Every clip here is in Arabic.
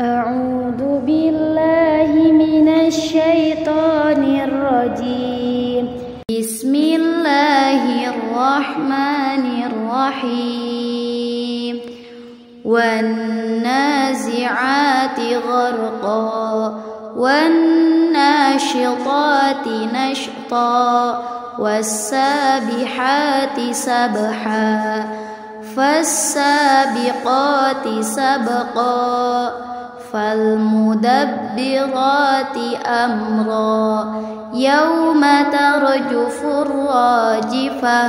أعوذ بالله من الشيطان الرجيم. بسم الله الرحمن الرحيم. والنازعات غرقا والناشطات نشطا والسابحات سبحا فالسابقات سبقا فالمدبرات أمرا يوم ترجف الراجفة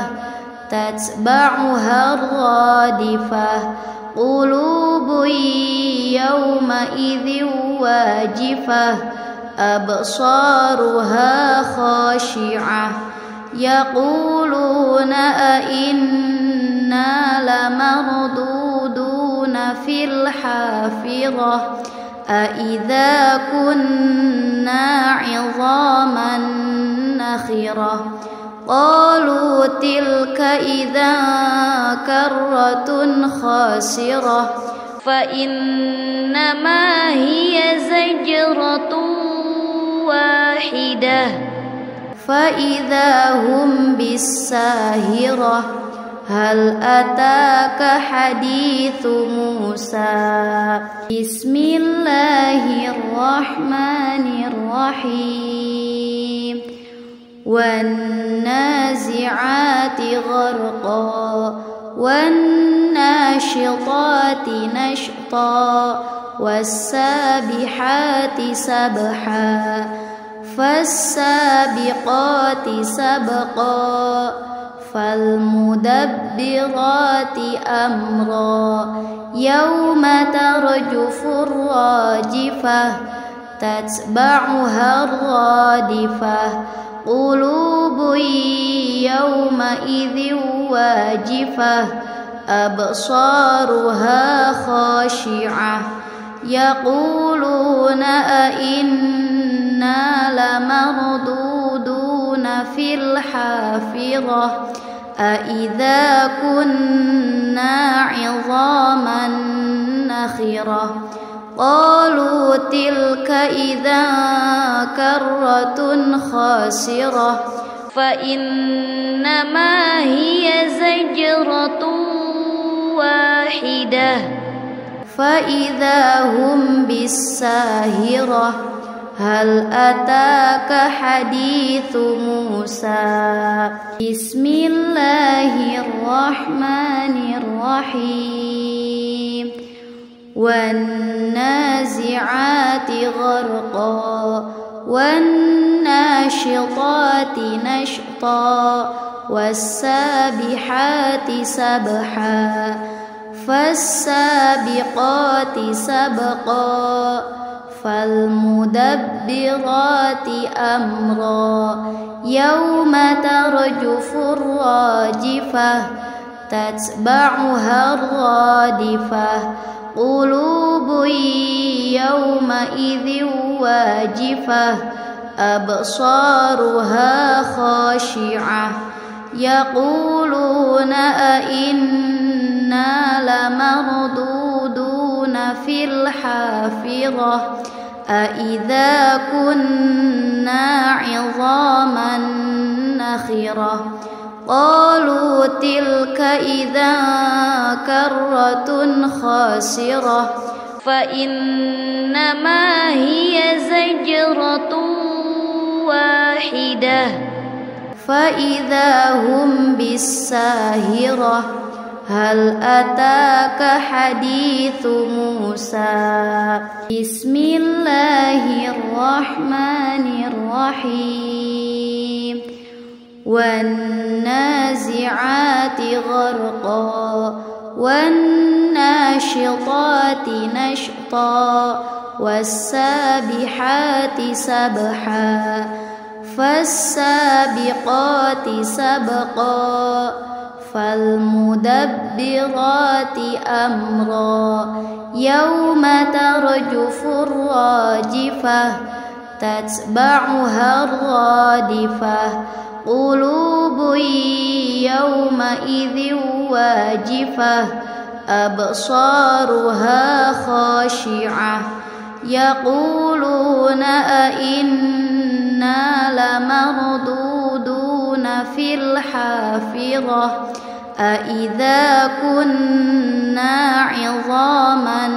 تتبعها الرادفة قلوب يومئذ واجفة أبصارها خاشعة يقولون أئنا لمردودون في الحافرة أإذا كنا عظاما نخرة قالوا تلك إذا كرة خاسرة فإنما هي زجرة واحدة فإذا هم بالساهرة هل أتاك حديث موسى. بسم الله الرحمن الرحيم. والنازعات غرقا والناشطات نشطا والسابحات سبحا فالسابقات سبقا فالمدبرات أمرا يوم ترجف الراجفة تتبعها الرادفة قلوب يومئذ واجفة أبصارها خاشعة يقولون أئنا لمردودون في الحافرة أإذا كنا عظاما نخرة قالوا تلك إذا كرة خاسرة فإنما هي زجرة واحدة فإذا هم بالساهرة هل أتاك حديث موسى. بسم الله الرحمن الرحيم. والنازعات غرقا والناشطات نشطا والسابحات سبحا فالسابقات سبقا فالمدبرات أمرا يوم ترجف الراجفة تتبعها الرادفة قلوب يومئذ واجفة أبصارها خاشعة يقولون أئنا لمردودون في الحافرة أإذا كنا عظاما نخرة قالوا تلك إذا كرة خاسرة فإنما هي زجرة واحدة فإذا هم بالساهرة هل أتاك حديث موسى. بسم الله الرحمن الرحيم. والنازعات غرقا والناشطات نشطا والسابحات سبحا فالسابقات سبقا فالمدبرات أمرا يوم ترجف الراجفة تتبعها الرادفة قلوب يومئذ واجفة أبصارها خاشعة يقولون أئنا لمردودون في الحافرة أئذا كنا عظاما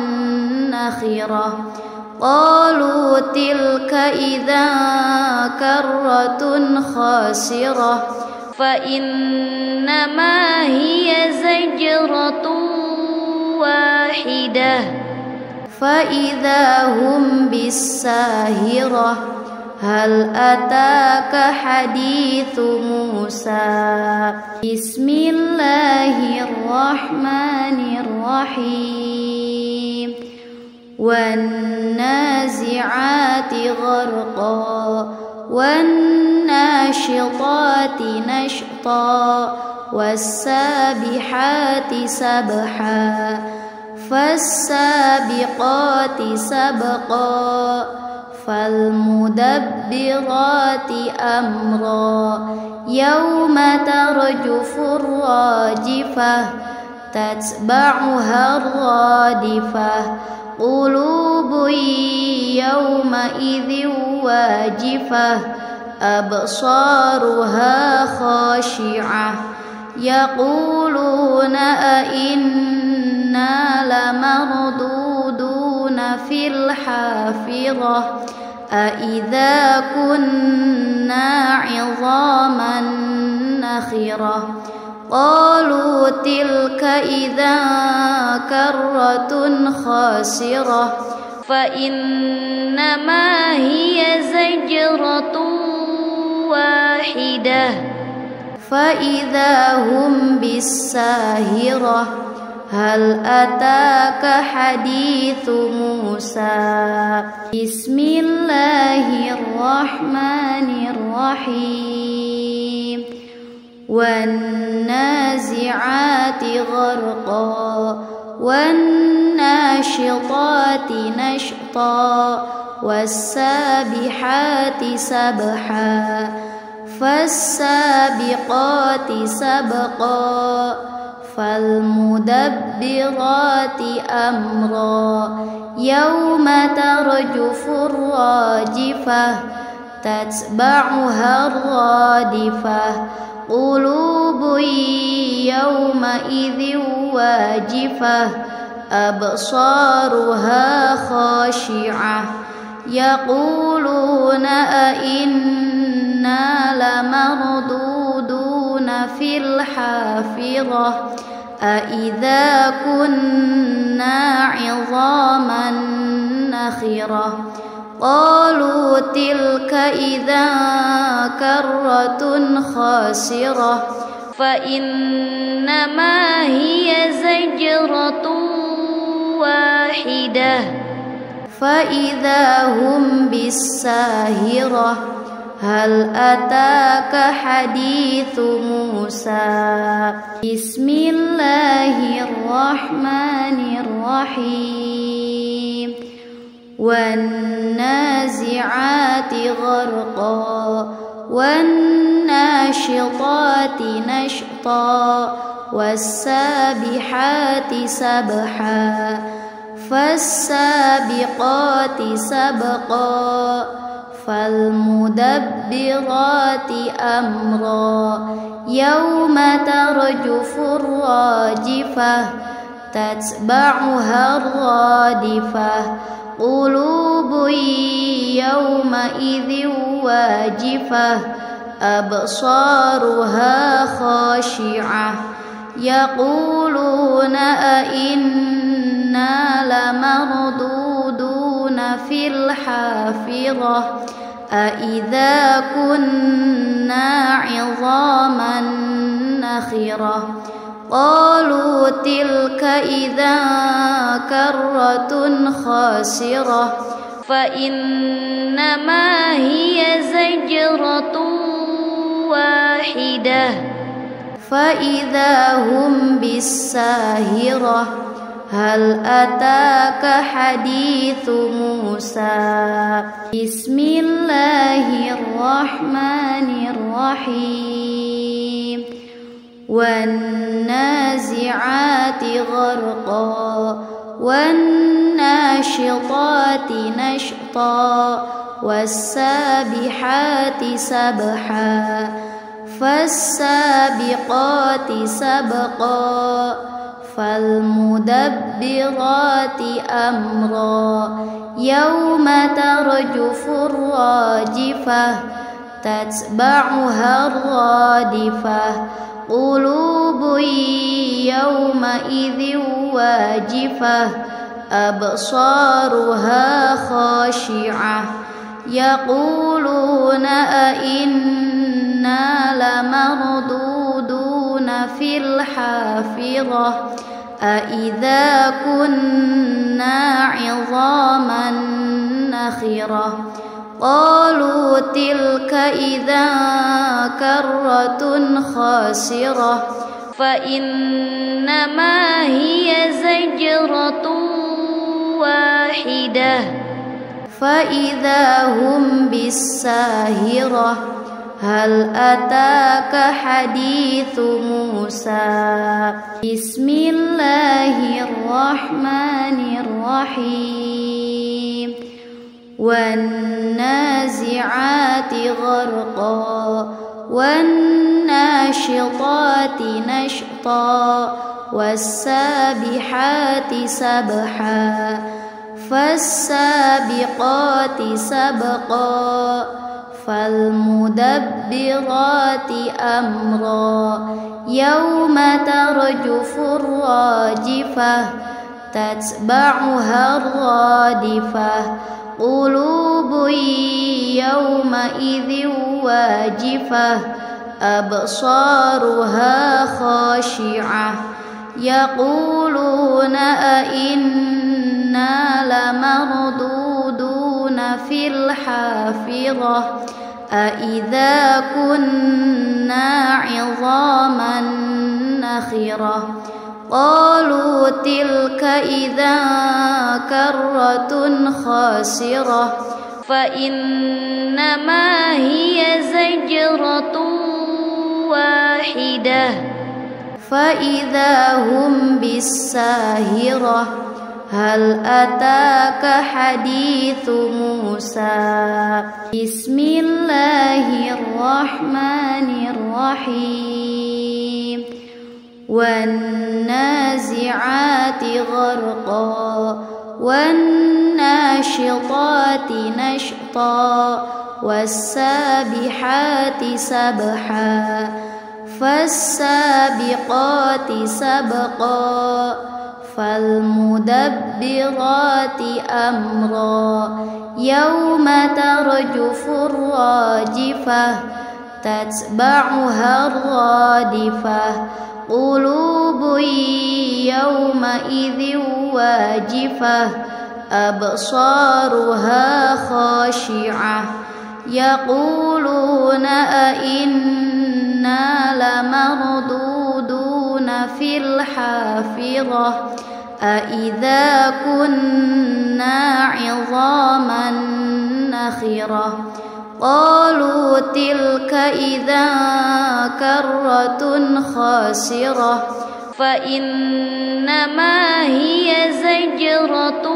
نخرة قالوا تلك إذا كرة خاسرة فإنما هي زجرة واحدة فإذا هم بالساهرة هل أتاك حديث موسى بسم الله الرحمن الرحيم والنازعات غرقا والناشطات نشطا والسابحات سبحا فالسابقات سبقا فالمدبرات أمرا يوم ترجف الراجفة تتبعها الرادفة قلوب يومئذ واجفة أبصارها خاشعة يقولون أئنا لمردودون في الحافرة أئذا كنا عظاما نخرة قالوا تلك إذا كرة خاسرة فإنما هي زجرة واحدة فإذا هم بالساهرة هل أتاك حديث موسى بسم الله الرحمن الرحيم والنازعات غرقا والناشطات نشطا والسابحات سبحا فالسابقات سبقا فالمدبرات أمرا يوم ترجف الراجفة تتبعها الرادفة قلوب يومئذ واجفة أبصارها خاشعة يقولون أئنا لمردودون في الحافرة أئذا كنا عظاما نخرة قالوا تلك إذا كرة خاسرة فإنما هي زجرة واحدة فإذا هم بالساهرة هل أتاك حديث موسى بسم الله الرحمن الرحيم والنازعات غرقا والناشطات نشطا والسابحات سبحا فالسابقات سبقا فالمدبرات أمرا يوم ترجف الراجفة تتبعها الرادفة قلوب يومئذ واجفة أبصارها خاشعة يقولون أئنا لمردودون في الحافرة أئذا كنا عظاما نخرة قالوا تلك إذا كرة خاسرة فإنما هي زجرة واحدة فإذا هم بالساهرة هل أتاك حديث موسى بسم الله الرحمن الرحيم والنازعات غرقا والناشطات نشطا والسابحات سبحا فالسابقات سبقا فالمدبرات أمرا يوم ترجف الراجفة تتبعها الرادفة قلوب يومئذ واجفة أبصارها خاشعة يقولون أئنا لمردودون في الحافرة أئذا كنا عظاما نخرة قالوا تلك إذا كرة خاسرة فإنما هي زجرة واحدة فإذا هم بالساهرة هل أتاك حديث موسى بسم الله الرحمن الرحيم والنازعات غرقا والناشطات نشطا والسابحات سبحا فالسابقات سبقا فالمدبرات أمرا يوم ترجف الراجفة تتبعها الرادفة قلوب يومئذ واجفة أبصارها خاشعة يقولون أئنا لمردودون في الحافرة أئذا كنا عظاما نخرة قالوا تلك إذا كرة خاسرة فإنما هي زجرة واحدة فإذا هم بالساهرة هل أتاك حديث موسى بسم الله الرحمن الرحيم والنازعات غرقا والناشطات نشطا والسابحات سبحا فالسابقات سبقا فالمدبرات أمرا يوم ترجف الراجفة تتبعها الرادفة قلوب يومئذ واجفة أبصارها خاشعة يقولون أئنا لمردودون في الحافرة أئذا كنا عظاما نخرة قالوا تلك إذا كرة خاسرة فإنما هي زجرة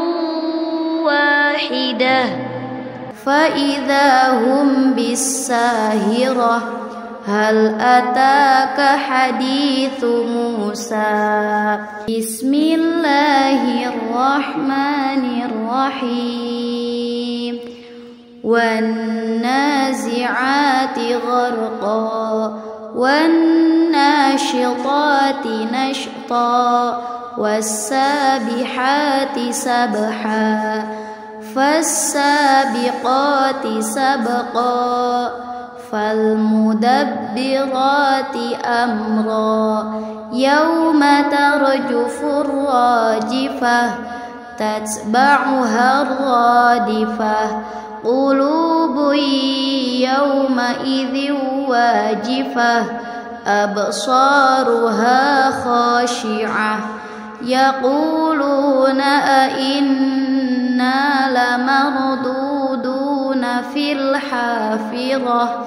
واحدة فإذا هم بالساهرة هل أتاك حديث موسى بسم الله الرحمن الرحيم والنازعات غرقا والناشطات نشطا والسابحات سبحا فالسابقات سبقا فالمدبرات أمرا يوم ترجف الراجفة تتبعها الرادفة قلوب يومئذ واجفة أبصارها خاشعة يقولون أئنا لمردودون في الحافرة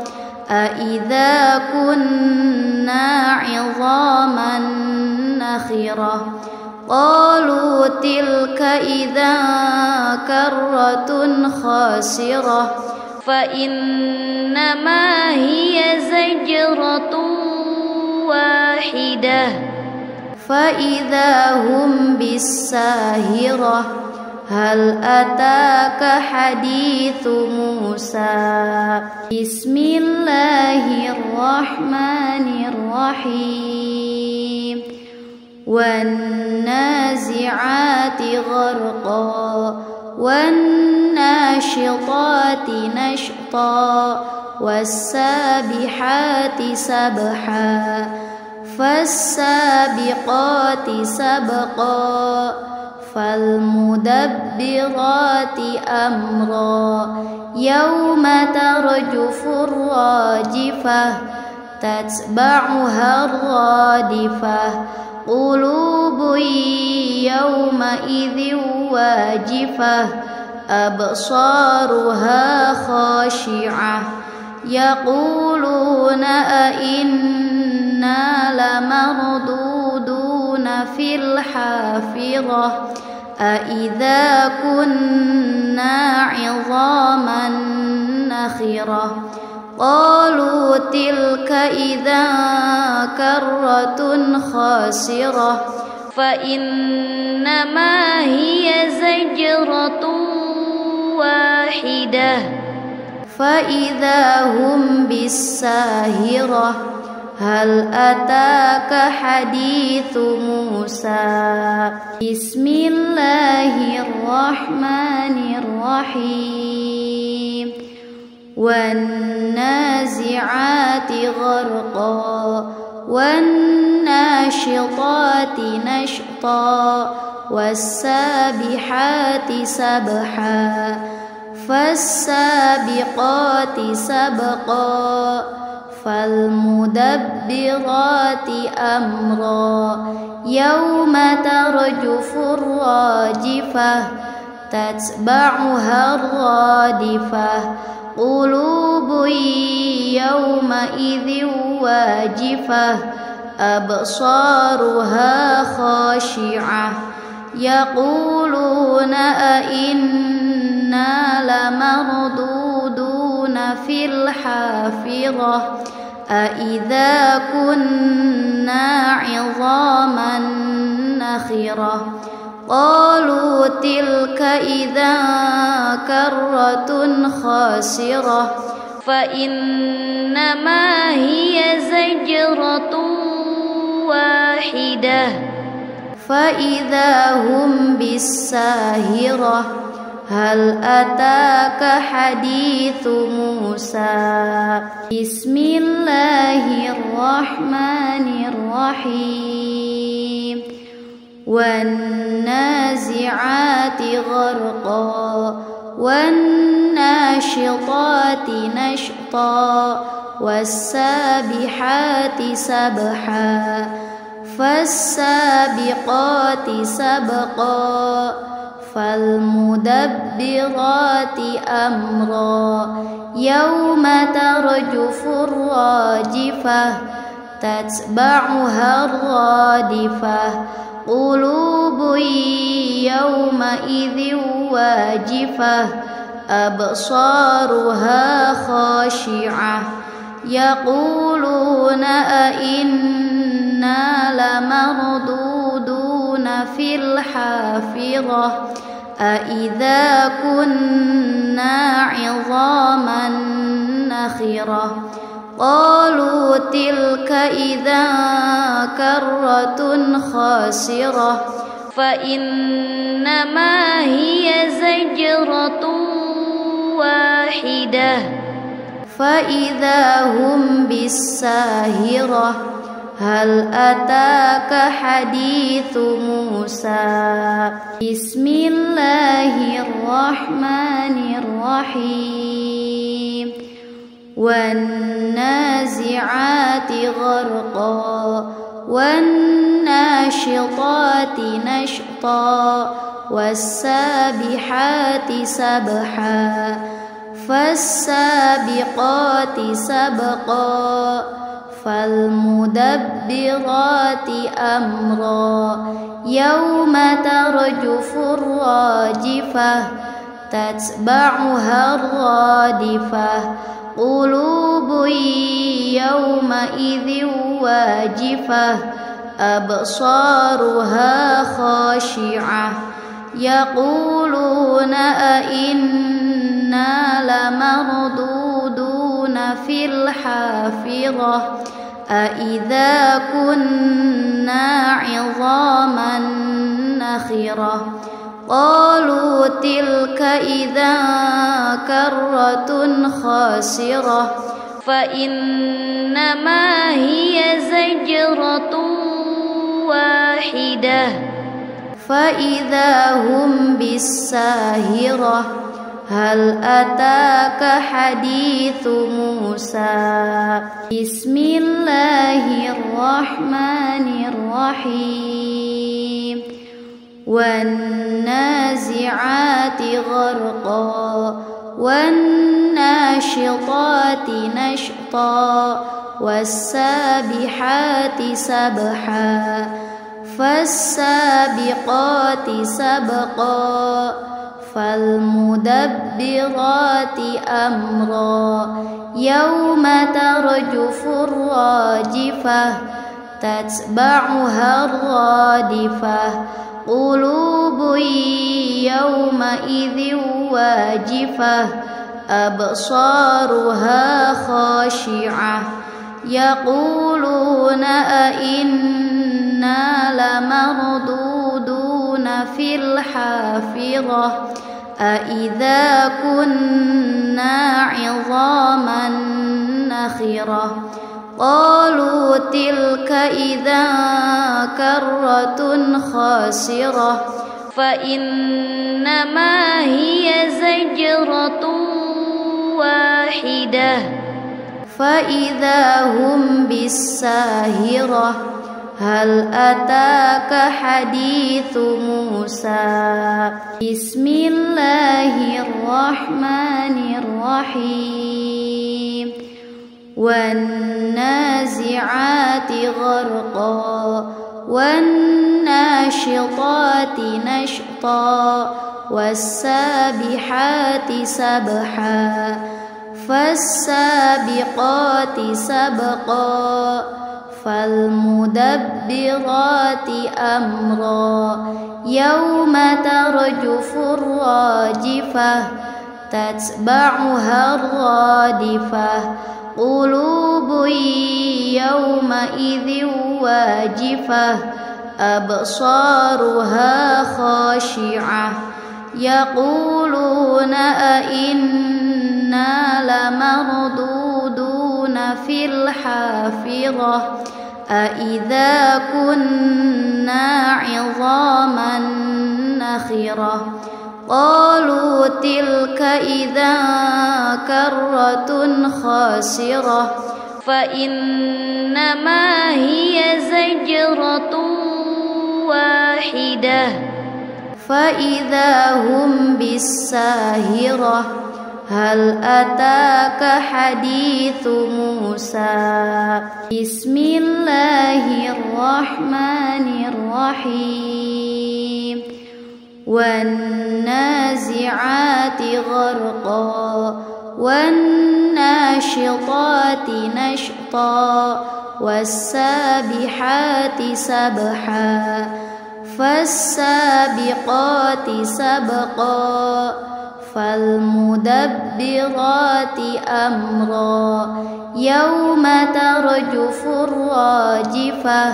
أإذا كنا عظاما نخرة قالوا تلك إذا كرة خاسرة فإنما هي زجرة واحدة فإذا هم بالساهرة هل أتاك حديث موسى بسم الله الرحمن الرحيم والنازعات غرقا والناشطات نشطا والسابحات سبحا فالسابقات سبقا فالمدبرات أمرا يوم ترجف الراجفة تتبعها الرادفة قلوب يومئذ واجفة أبصارها خاشعة يقولون أئنا لمردودون في الحافرة أإذا كنا عظاما نخرة قالوا تلك إذا كرة خاسرة فإنما هي زجرة واحدة فإذا هم بالساهرة هل أتاك حديث موسى بسم الله الرحمن الرحيم والنازعات غرقا والناشطات نشطا والسابحات سبحا فالسابقات سبقا فالمدبرات أمرا يوم ترجف الراجفة تتبعها الرادفة قلوب يومئذ واجفة أبصارها خاشعة يقولون أئنا لمردودون في الحافرة أإذا كنا عظاما نخرة قالوا تلك إذا كرة خاسرة فإنما هي زجرة واحدة فإذا هم بالساهرة هل أتاك حديث موسى بسم الله الرحمن الرحيم والنازعات غرقا والناشطات نشطا والسابحات سبحا فالسابقات سبقا فالمدبرات أمرا يوم ترجف الراجفة تتبعها الرادفة قلوب يومئذ واجفة أبصارها خاشعة يقولون أئنا لمردودون في الحافرة أإذا كنا عظاما نخرة قالوا تلك إذا كرة خاسرة فإنما هي زجرة واحدة فإذا هم بالساهرة هل أتاك حديث موسى بسم الله الرحمن الرحيم والنازعات غرقا والناشطات نشطا والسابحات سبحا فالسابقات سبقا فالمدبرات أمرا يوم ترجف الراجفة تتبعها الرادفة قلوب يومئذ واجفة أبصارها خاشعة يقولون أئنا لمردودون في الحافرة أئذا كنا عظاما نخرة قالوا تلك إذا كرة خاسرة فإنما هي زجرة واحدة فإذا هم بالساهرة هل أتاك حديث موسى بسم الله الرحمن الرحيم والنازعات غرقا والناشطات نشطا والسابحات سبحا فالسابقات سبقا فالمدبرات أمرا يوم ترجف الراجفة تتبعها الرادفة قلوب يومئذ واجفة أبصارها خاشعة يقولون أئنا لمردودون في الحافرة أئذا كنا عظاما نخرة قالوا تلك إذا كرة خاسرة فإنما هي زجرة واحدة فإذا هم بالساهرة هل أتاك حديث موسى بسم الله الرحمن الرحيم والنازعات غرقا والناشطات نشطا والسابحات سبحا فالسابقات سبقا فالمدبرات أمرا يوم ترجف الراجفة تتبعها الرادفة قلوب يومئذ واجفة أبصارها خاشعة يقولون أئنا لمردودون في الحافرة أئذا كنا عظاما نخرة قالوا تلك إذا كرة خاسرة فإنما هي زجرة واحدة فإذا هم بالساهرة هل أتاك حديث موسى بسم الله الرحمن الرحيم والنازعات غرقا والناشطات نشطا والسابحات سبحا فالسابقات سبقا فالمدبرات أمرا يوم ترجف الراجفة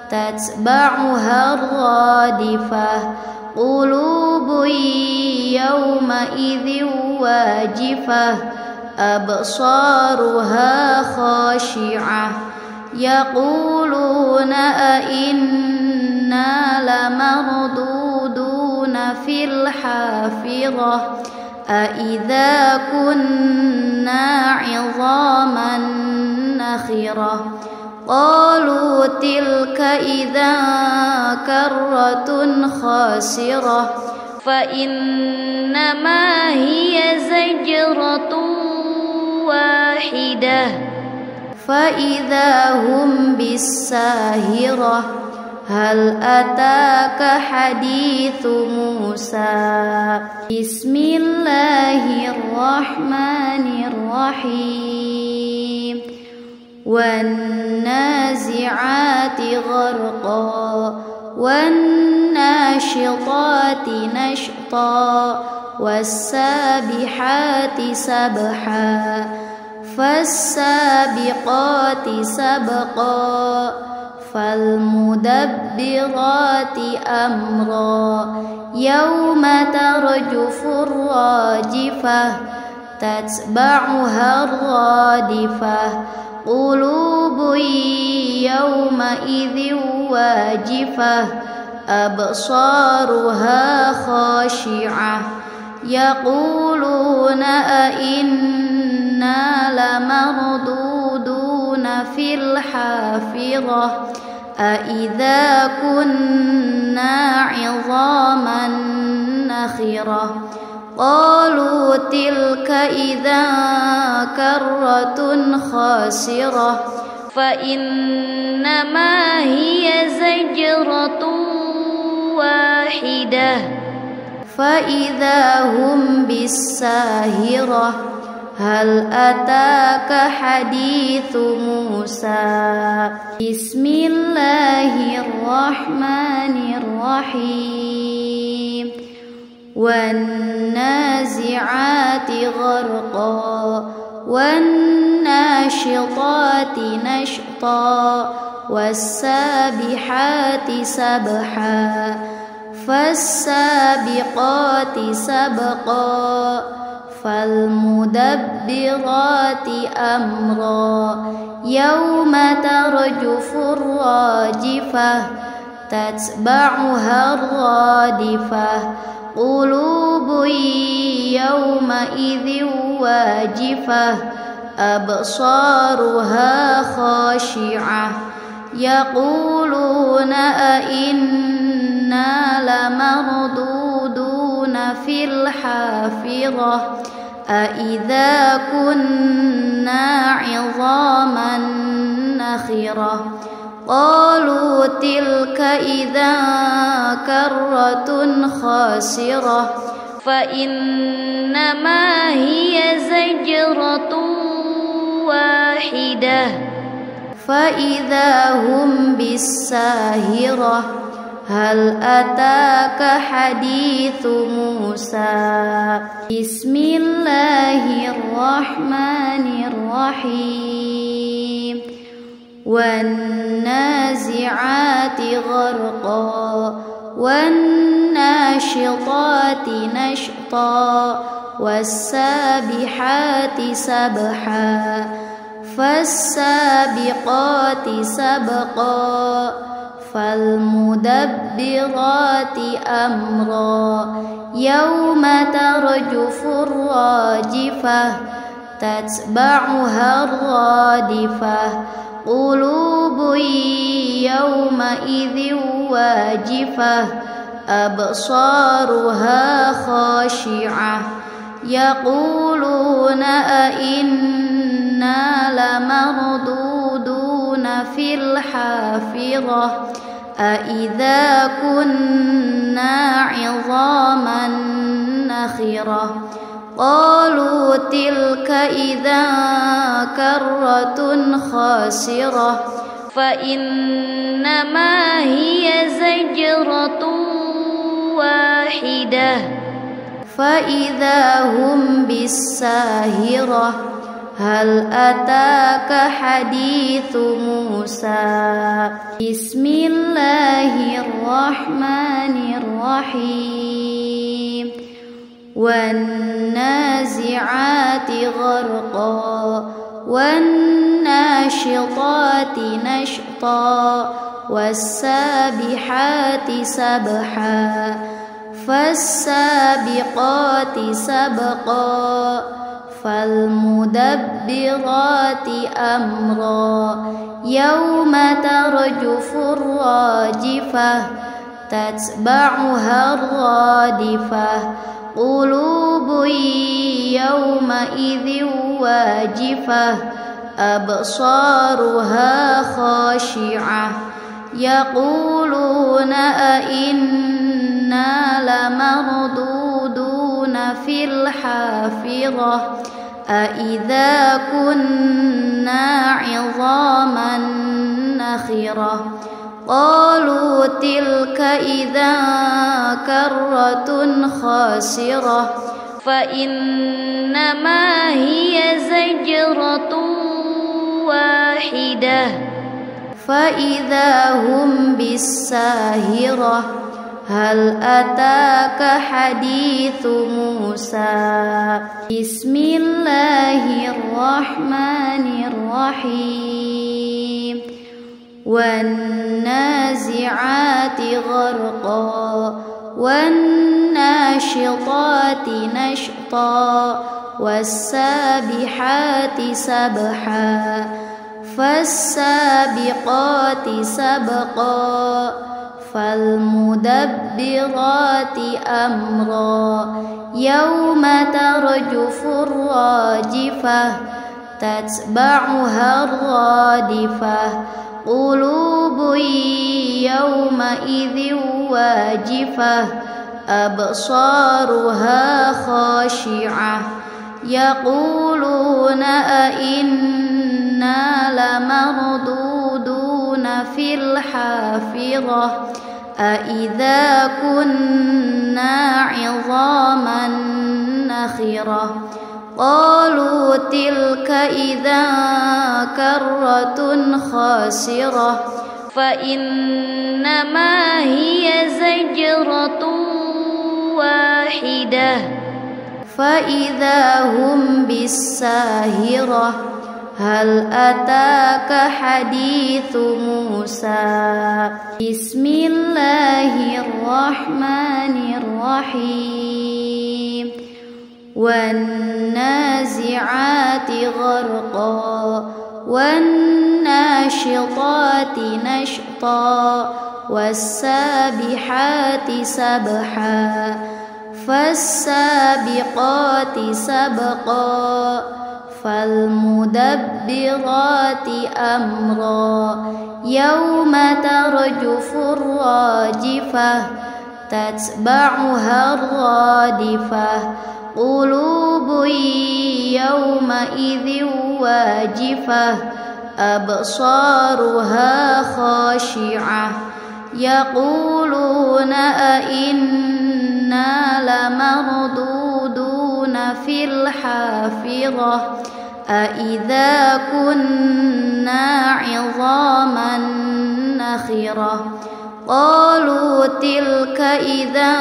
تتبعها الرادفة قلوب يومئذ واجفة أبصارها خاشعة يقولون أئنا لمردودون في الحافرة أئذا كنا عظاما نخرة قالوا تلك إذا كرة خاسرة فإنما هي زجرة واحدة فإذا هم بالساهرة هل أتاك حديث موسى بسم الله الرحمن الرحيم والنازعات غرقا والناشطات نشطا والسابحات سبحا فالسابقات سبقا فالمدبرات أمرا يوم ترجف الراجفة تتبعها الرادفة قلوب يومئذ واجفة أبصارها خاشعة يقولون أئنا لمردودون في الحافرة أإذا كنا عظاما نخرة قالوا تلك إذا كرة خاسرة فإنما هي زجرة واحدة فإذا هم بالساهرة هل أتاك حديث موسى بسم الله الرحمن الرحيم والنازعات غرقا والناشطات نشطا والسابحات سبحا فالسابقات سبقا فالمدبرات أمرا يوم ترجف الراجفة تتبعها الرادفة قلوب يومئذ واجفة أبصارها خاشعة يقولون أئنا لمردودون في الحافرة أإذا كنا عظاما نخرة قالوا تلك إذا كرة خاسرة فإنما هي زجرة واحدة فإذا هم بالساهرة هل أتاك حديث موسى بسم الله الرحمن الرحيم والنازعات غرقا والناشطات نشطا والسابحات سبحا فالسابقات سبقا فالمدبرات أمرا يوم ترجف الراجفة تتبعها الرادفة قلوب يومئذ واجفة أبصارها خاشعة يقولون أئنا لمردودون في الحافرة أإذا كنا عظاما نخرة قالوا تلك إذا كرة خاسرة فإنما هي زجرة واحدة فإذا هم بالساهرة هل أتاك حديث موسى بسم الله الرحمن الرحيم والنازعات غرقا والناشطات نشطا والسابحات سبحا فالسابقات سبقا فالمدبرات أمرا يوم ترجف الراجفة تتبعها الرادفة قلوب يومئذ واجفة أبصارها خاشعة يقولون أئنا لمردودون في الحافرة أئذا كنا عظاما نخرة قالوا تلك إذا كرة خاسرة فإنما هي زجرة واحدة فإذا هم بالساهرة هل أتاك حديث موسى بسم الله الرحمن الرحيم والنازعات غرقا والناشطات نشطا والسابحات سبحا فالسابقات سبقا فالمدبرات أمرا يوم ترجف الراجفة تتبعها الرادفة قلوب يومئذ واجفة أبصارها خاشعة يقولون أئنا لمردودون في الحافرة أئذا كنا عظاما نخرة قالوا تلك إذا كرة خاسرة فإنما هي زجرة واحدة فإذا هم بالساهرة هل أتاك حديث موسى بسم الله الرحمن الرحيم والنازعات غرقا والناشطات نشطا والسابحات سبحا فالسابقات سبقا فالمدبرات أمرا يوم ترجف الراجفة تتبعها الرادفة قلوب يومئذ واجفة أبصارها خاشعة يقولون أئنا لمردودون في الحافرة أئذا كنا عظاما نخرة قالوا تلك إذا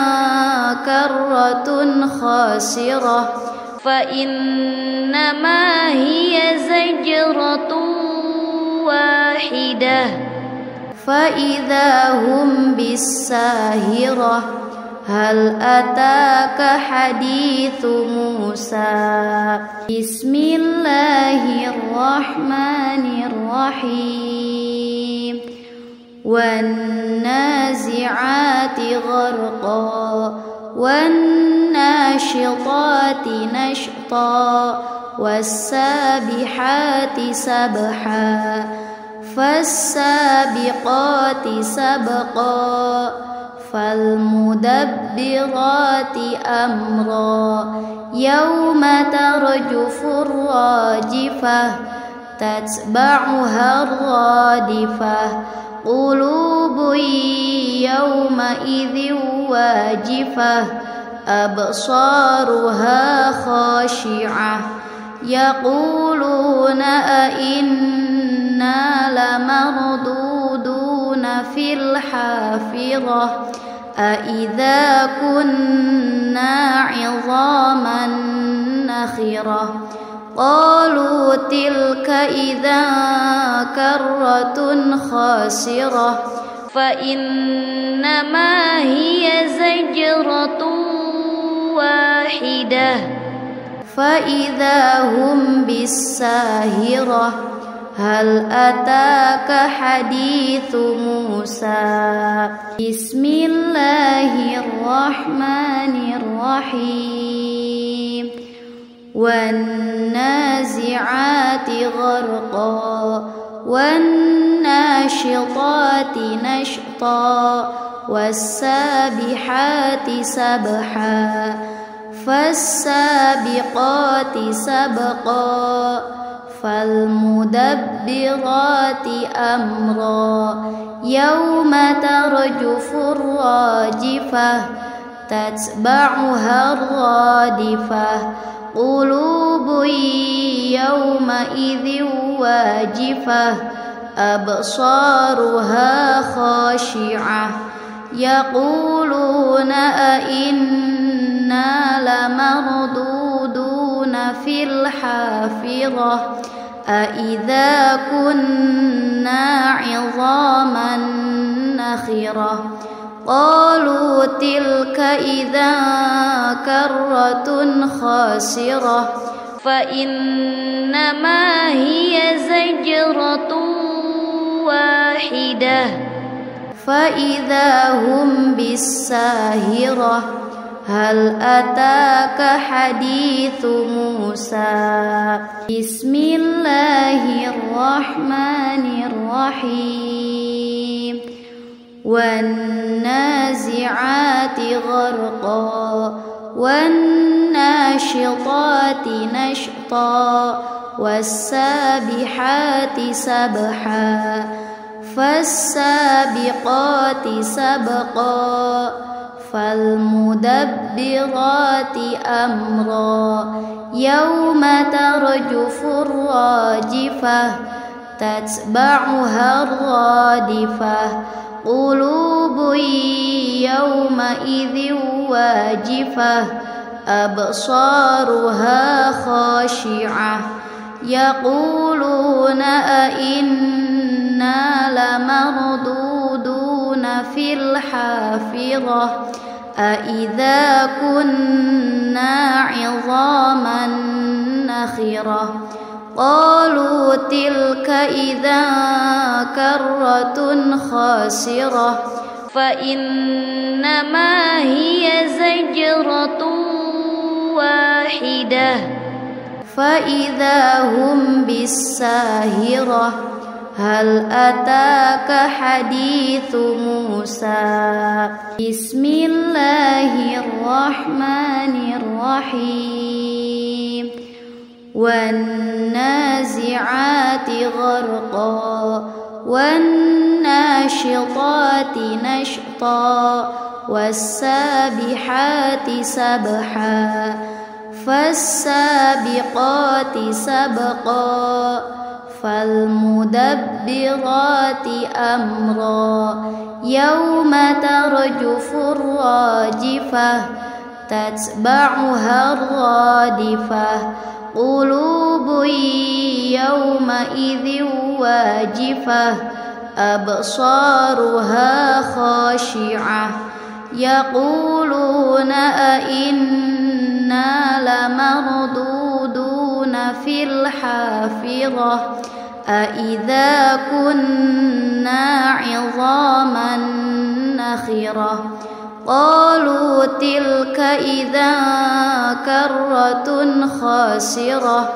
كرة خاسرة فإنما هي زجرة واحدة فإذا هم بالساهرة هل أتاك حديث موسى بسم الله الرحمن الرحيم والنازعات غرقا والناشطات نشطا والسابحات سبحا فالسابقات سبقا فالمدبرات أمرا يوم ترجف الراجفة تتبعها الرادفة قلوب يومئذ واجفة أبصارها خاشعة يقولون أئنا لمردودون في الحافرة أئذا كنا عظاما نخرة قالوا تلك إذا كرة خاسرة فإنما هي زجرة واحدة فإذا هم بالساهرة هل أتاك حديث موسى بسم الله الرحمن الرحيم والنازعات غرقا والناشطات نشطا والسابحات سبحا فالسابقات سبقا فالمدبرات أمرا يوم ترجف الراجفة تتبعها الرادفة قلوب يومئذ واجفة أبصارها خاشعة يقولون أئنا لمردودون في الحافرة أئذا كنا عظاما نخرة قالوا تلك إذا كرة خاسرة فإنما هي زجرة واحدة فإذا هم بالساهرة هل أتاك حديث موسى بسم الله الرحمن الرحيم والنازعات غرقا والناشطات نشطا والسابحات سبحا فالسابقات سبقا فالمدبرات أمرا يوم ترجف الراجفة تتبعها الرادفة قلوب يومئذ واجفة أبصارها خاشعة يقولون أئنا لمردودون في الحافرة أئذا كنا عظاما نخرة قالوا تلك إذا كرة خاسرة فإنما هي زجرة واحدة فإذا هم بالساهرة هل أتاك حديث موسى بسم الله الرحمن الرحيم والنازعات غرقا والناشطات نشطا والسابحات سبحا فالسابقات سبقا فالمدبرات أمرا يوم ترجف الراجفة تتبعها الرادفة قلوب يومئذ واجفة أبصارها خاشعة يقولون أئنا لمردودون في الحافرة أئذا كنا عظاما نخرة قالوا تلك إذا كرة خاسرة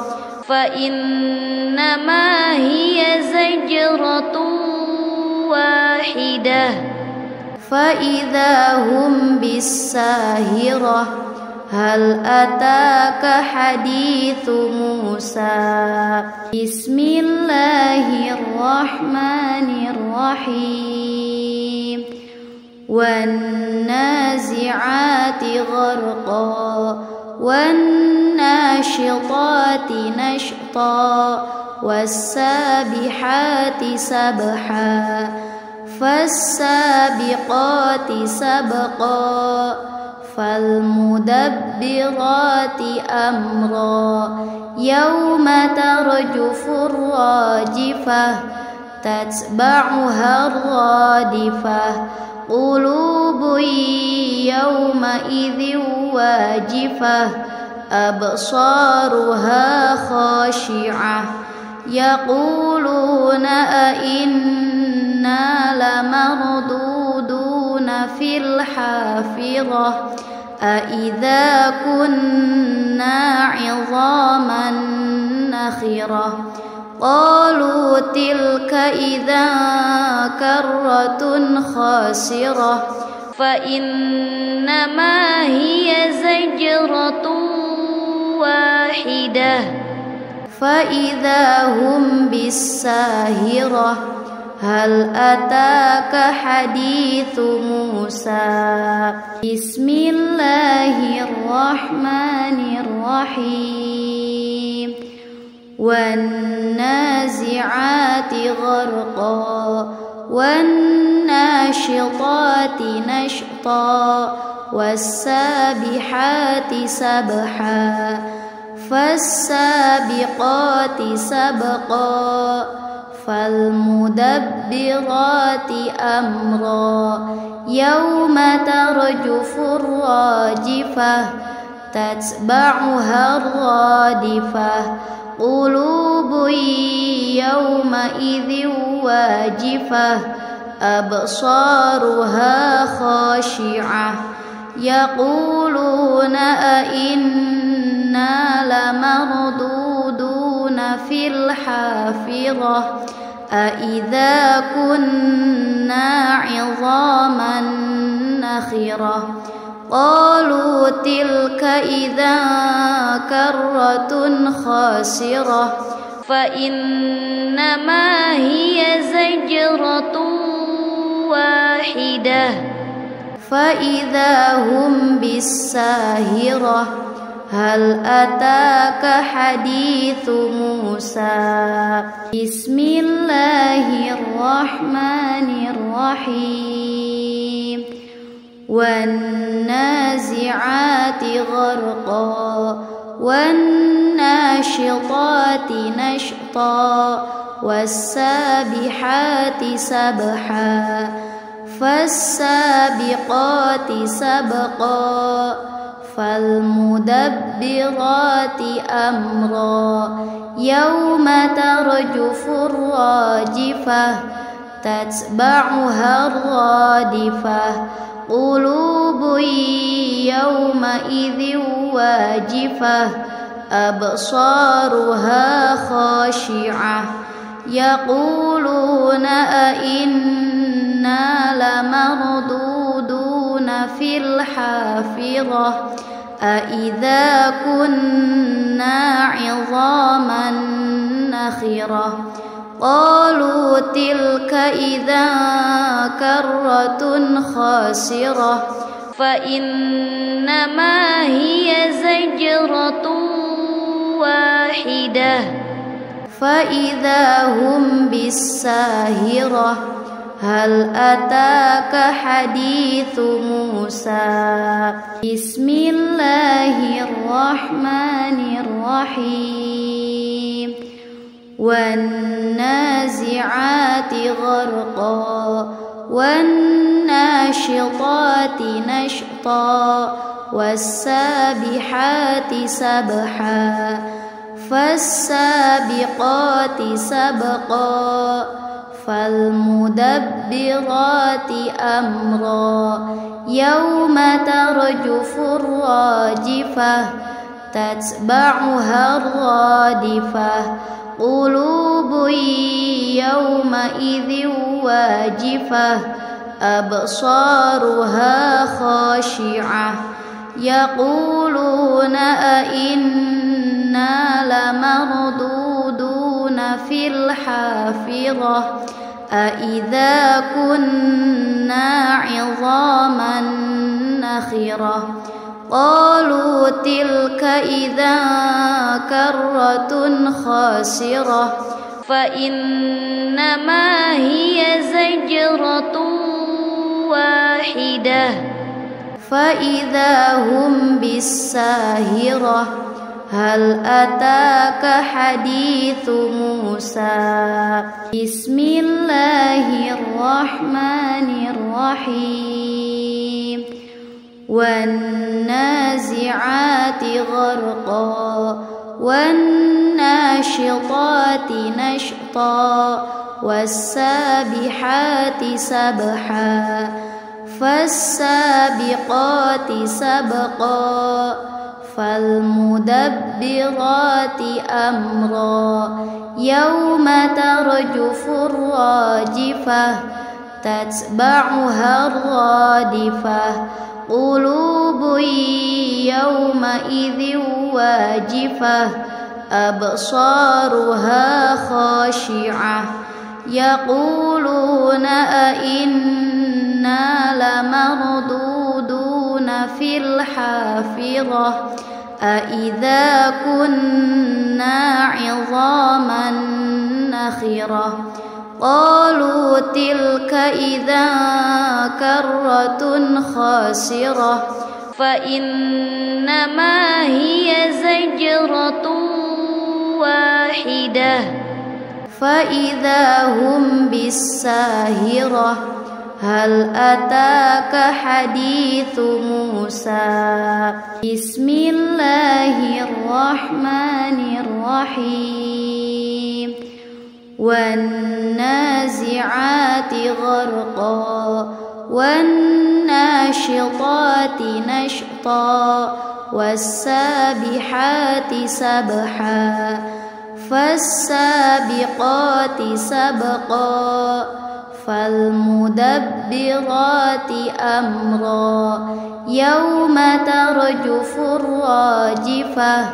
فإنما هي زجرة واحدة فإذا هم بالساهرة هل أتاك حديث موسى بسم الله الرحمن الرحيم والنازعات غرقا والناشطات نشطا والسابحات سبحا فالسابقات سبقا فالمدبرات أمرا يوم ترجف الراجفة تتبعها الرادفة قلوب يومئذ واجفة أبصارها خاشعة يقولون أئنا لمردودون في الحافرة أئذا كنا عظاما نخرة قالوا تلك إذا كرة خاسرة فإنما هي زجرة واحدة فإذا هم بالساهرة هل أتاك حديث موسى بسم الله الرحمن الرحيم والنازعات غرقا والناشطات نشطا والسابحات سبحا فالسابقات سبقا فالمدبرات أمرا يوم ترجف الراجفة تتبعها الرادفة قلوب يومئذ واجفة أبصارها خاشعة يقولون أئنا لمردودون في الحافرة أئذا كنا عظاما نخرة قالوا تلك إذا كرة خاسرة فإنما هي زجرة واحدة فإذا هم بالساهرة هل أتاك حديث موسى بسم الله الرحمن الرحيم والنازعات غرقا والناشطات نشطا والسابحات سبحا فالسابقات سبقا فالمدبرات أمرا يوم ترجف الراجفة تتبعها الرادفة قلوب يومئذ واجفة أبصارها خاشعة يقولون أئنا لمردودون في الحافرة أئذا كنا عظاما نخرة قالوا تلك إذا كرة خاسرة فإنما هي زجرة واحدة فإذا هم بالساهرة هل أتاك حديث موسى بسم الله الرحمن الرحيم والنازعات غرقا والناشطات نشطا والسابحات سبحا فالسابقات سبقا فالمدبرات أمرا يوم ترجف الراجفة تتبعها الرادفة قلوب يومئذ واجفة أبصارها خاشعة يقولون أئنا لمردودون في الحافرة أئذا كنا عظاما نخرة قالوا تلك إذا كرة خاسرة فإنما هي زجرة واحدة فإذا هم بالساهرة هل أتاك حديث موسى بسم الله الرحمن الرحيم والنازعات غرقا والناشطات نشطا والسابحات سبحا فالسابقات سبقا فالمدبرات أمرا يوم ترجف الراجفة تتبعها الرادفة قلوب يومئذ واجفة أبصارها خاشعة يقولون أئنا لمردودون في الحافرة أئذا كنا عظاما نخرة قالوا تلك إذا كرة خاسرة فإنما هي زجرة واحدة فإذا هم بالساهرة هل أتاك حديث موسى بسم الله الرحمن الرحيم والنازعات غرقا والناشطات نشطا والسابحات سبحا فالسابقات سبقا فالمدبرات أمرا يوم ترجف الراجفة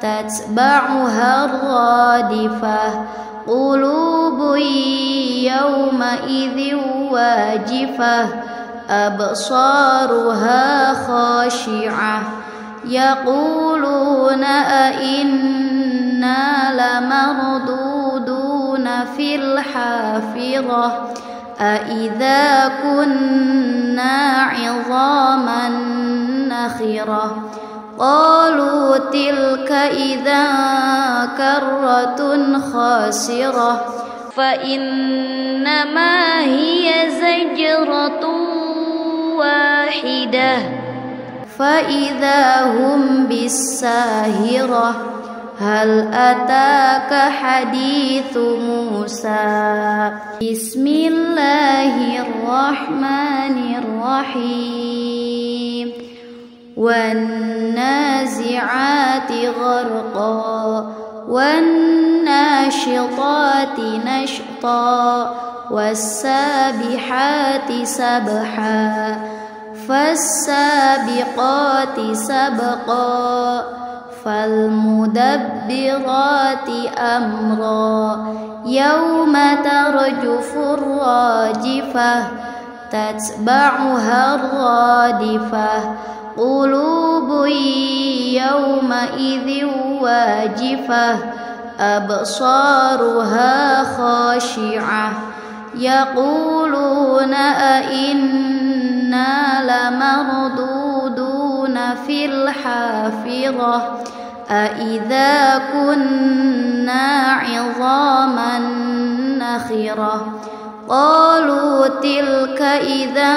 تتبعها الرادفة قلوب يومئذ واجفة أبصارها خاشعة يقولون أئنا لمردودون في الحافرة أئذا كنا عظاما نخرة قالوا تلك إذا كرة خاسرة فإنما هي زجرة واحدة فإذا هم بالساهرة هل أتاك حديث موسى بسم الله الرحمن الرحيم والنازعات غرقا والناشطات نشطا والسابحات سبحا فالسابقات سبقا فالمدبرات أمرا يوم ترجف الراجفة تتبعها الرادفة قلوب يومئذ واجفة أبصارها خاشعة يقولون أئنا لمردودون في الحافرة أئذا كنا عظاما نخرة قالوا تلك إذا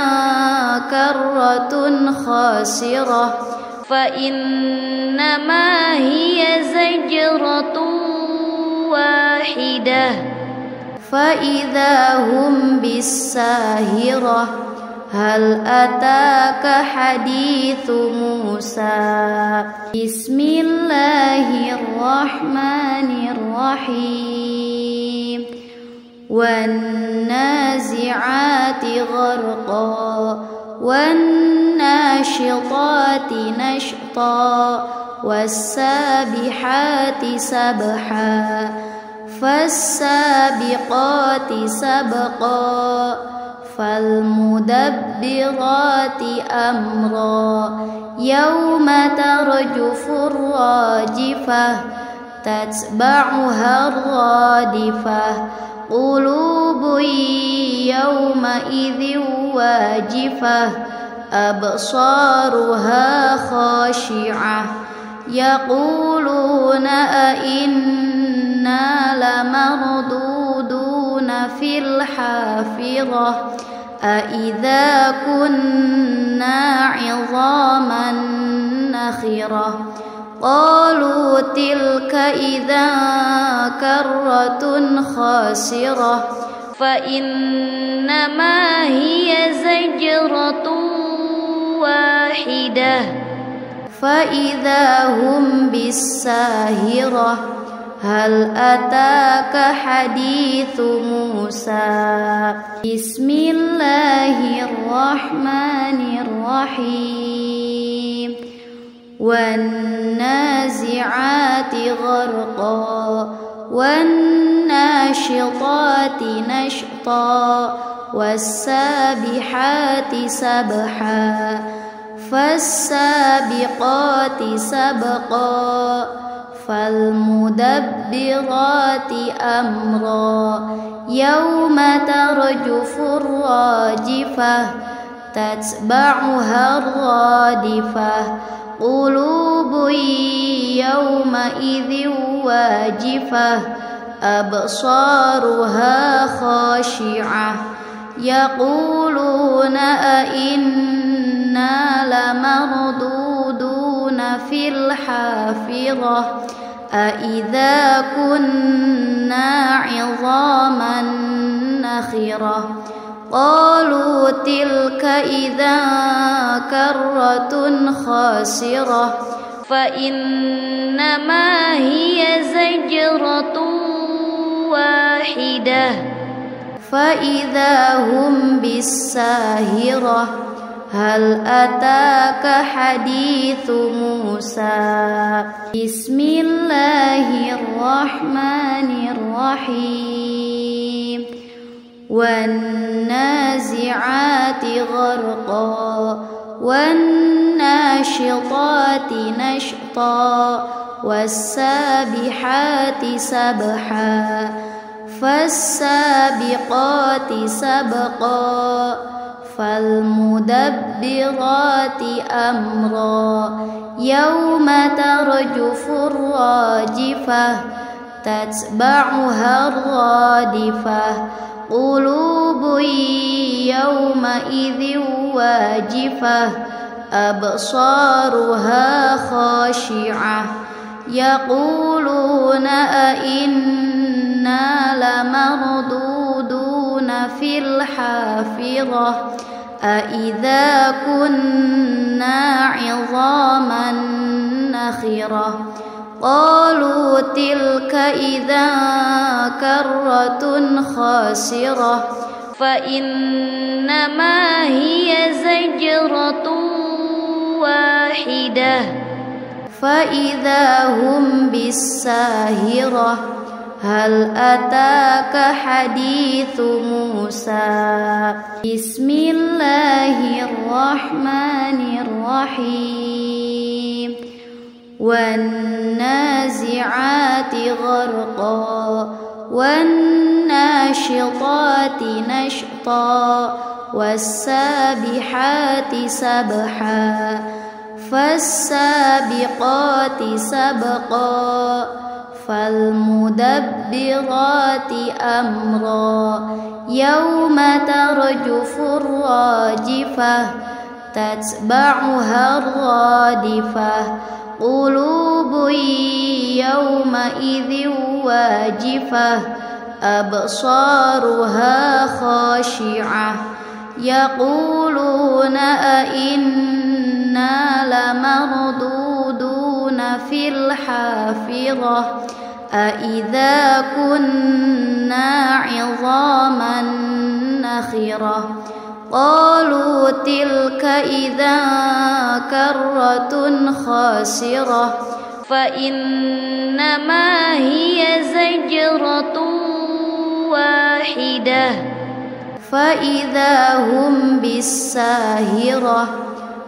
كرة خاسرة فإنما هي زجرة واحدة فإذا هم بالساهرة هل أتاك حديث موسى بسم الله الرحمن الرحيم والنازعات غرقا والناشطات نشطا والسابحات سبحا فالسابقات سبقا فالمدبرات أمرا يوم ترجف الراجفة تتبعها الرادفة قلوب يومئذ واجفة أبصارها خاشعة يقولون أئنا لمردودون في الحافرة أئذا كنا عظاما نخرة قالوا تلك إذا كرة خاسرة فإنما هي زجرة واحدة فإذا هم بالساهرة هل أتاك حديث موسى بسم الله الرحمن الرحيم والنازعات غرقا والناشطات نشطا والسابحات سبحا فالسابقات سبقا فالمدبرات أمرا يوم ترجف الراجفة تتبعها الرادفة قلوب يومئذ واجفة أبصارها خاشعة يقولون أئنا لمردودون في الحافرة أإذا كنا عظاما نخرة قالوا تلك إذا كرة خاسرة فإنما هي زجرة واحدة فإذا هم بالساهرة هل أتاك حديث موسى بسم الله الرحمن الرحيم والنازعات غرقا والناشطات نشطا والسابحات سبحا فالسابقات سبقا فالمدبرات أمرا يوم ترجف الراجفة تتبعها الرادفة قلوب يومئذ واجفة أبصارها خاشعة يقولون أئنا لمردودون في الحافرة أإذا كنا عظاما نخرة قالوا تلك إذا كرة خاسرة فإنما هي زجرة واحدة فإذا هم بالساهرة هل أتاك حديث موسى بسم الله الرحمن الرحيم والنازعات غرقا والناشطات نشطا والسابحات سبحا فالسابقات سبقا فالمدبرات أمرا يوم ترجف الراجفة تتبعها الرادفة قلوب يومئذ واجفة أبصارها خاشعة يقولون أئنا لمردودون في الحافرة أإذا كنا عظاما نخرة قالوا تلك إذا كرة خاسرة فإنما هي زجرة واحدة فإذا هم بالساهرة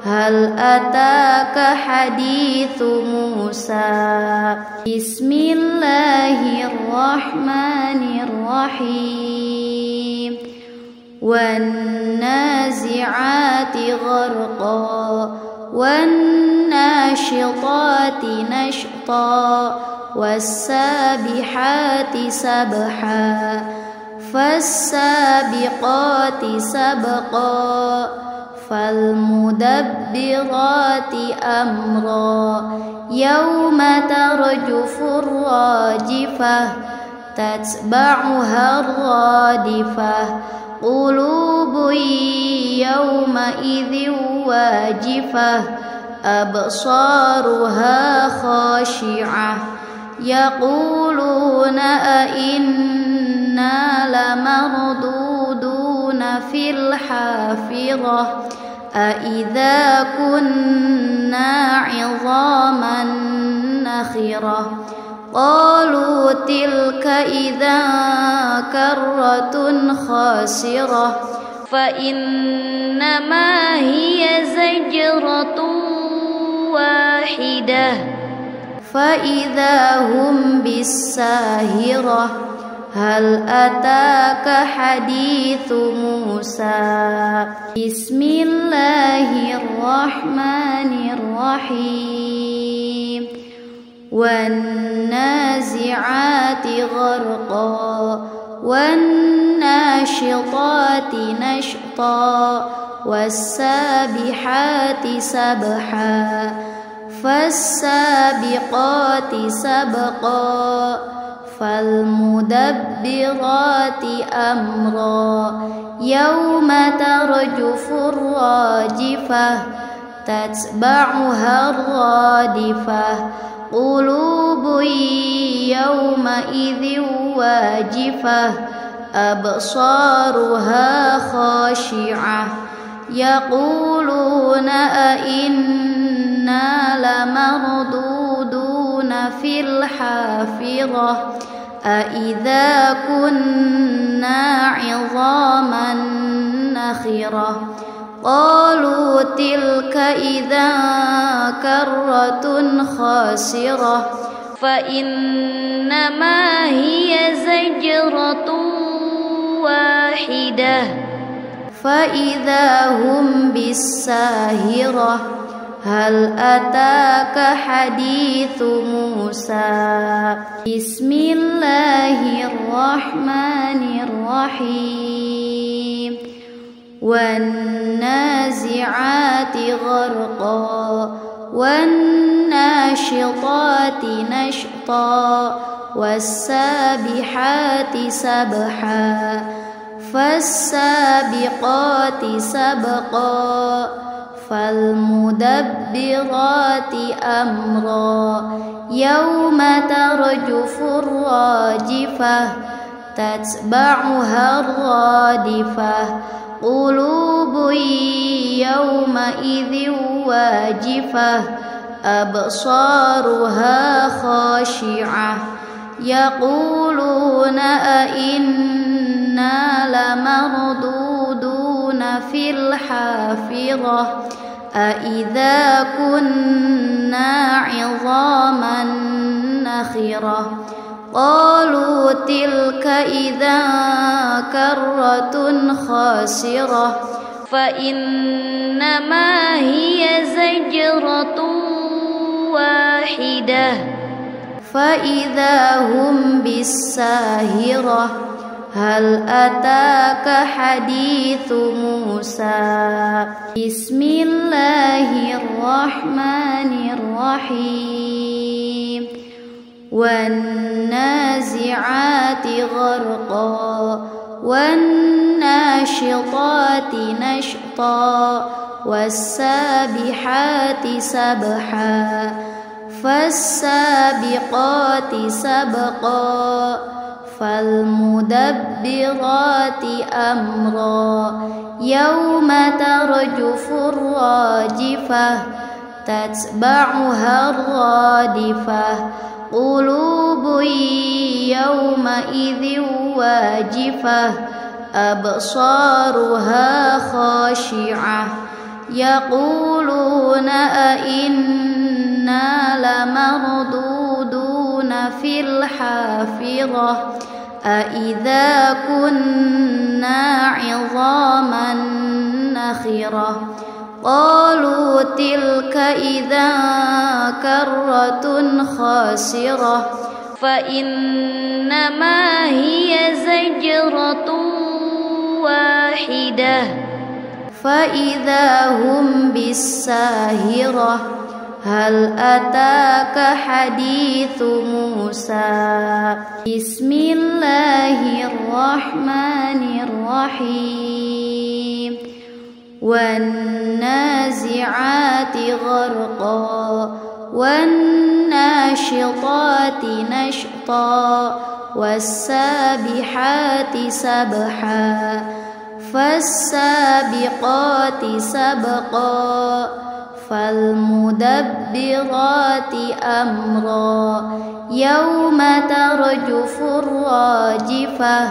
هل أتاك حديث موسى بسم الله الرحمن الرحيم والنازعات غرقا والناشطات نشطا والسابحات سبحا فالسابقات سبقا فالمدبرات أمرا يوم ترجف الراجفة تتبعها الرادفة قلوب يومئذ واجفة أبصارها خاشعة يقولون أئنا لمردودون في الحافرة أئذا كنا عظاما نخرة قالوا تلك إذا كرة خاسرة فإنما هي زجرة واحدة فإذا هم بالساهرة هل أتاك حديث موسى بسم الله الرحمن الرحيم والنازعات غرقا والناشطات نشطا والسابحات سبحا فالسابقات سبقا فالمدبرات أمرا يوم ترجف الراجفة تتبعها الرادفة قلوب يومئذ واجفة أبصارها خاشعة يقولون أئنا لمردودون في الحافرة أئذا كنا عظاما نخرة قالوا تلك إذا كرة خاسرة فإنما هي زجرة واحدة فإذا هم بالساهرة هل أتاك حديث موسى بسم الله الرحمن الرحيم والنازعات غرقا والناشطات نشطا والسابحات سبحا فالسابقات سبقا فالمدبرات أمرا يوم ترجف الراجفة تتبعها الرادفة قلوب يومئذ واجفة أبصارها خاشعة يقولون أئنا لمردودون في الحافرة أئذا كنا عظاما نخرة قالوا تلك إذا كرة خاسرة فإنما هي زجرة واحدة فإذا هم بالساهرة هل أتاك حديث موسى بسم الله الرحمن الرحيم والنازعات غرقا والناشطات نشطا والسابحات سبحا فالسابقات سبقا فالمدبرات أمرا يوم ترجف الراجفة تتبعها الرادفة قلوب يومئذ واجفة أبصارها خاشعة يقولون أئنا لمردودون في الحافرة أئذا كنا عظاما نخرة قالوا تلك إذا كرة خاسرة فإنما هي زجرة واحدة فإذا هم بالساهرة هل أتاك حديث موسى بسم الله الرحمن الرحيم والنازعات غرقا والناشطات نشطا والسابحات سبحا فالسابقات سبقا فالمدبرات أمرا يوم ترجف الراجفة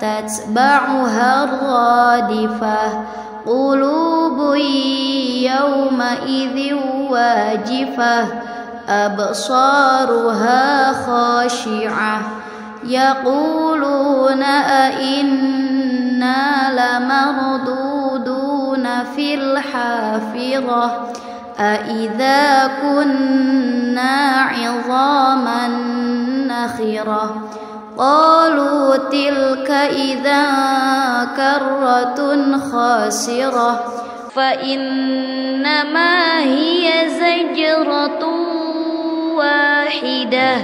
تتبعها الرادفة قلوب يومئذ واجفة أبصارها خاشعة يقولون أئنا لمردودون في الحافرة أئذا كنا عظاما نخرة قالوا تلك إذا كرة خاسرة فإنما هي زجرة واحدة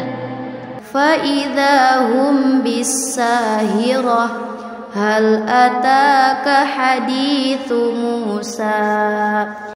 فإذا هم بالساهرة هل أتاك حديث موسى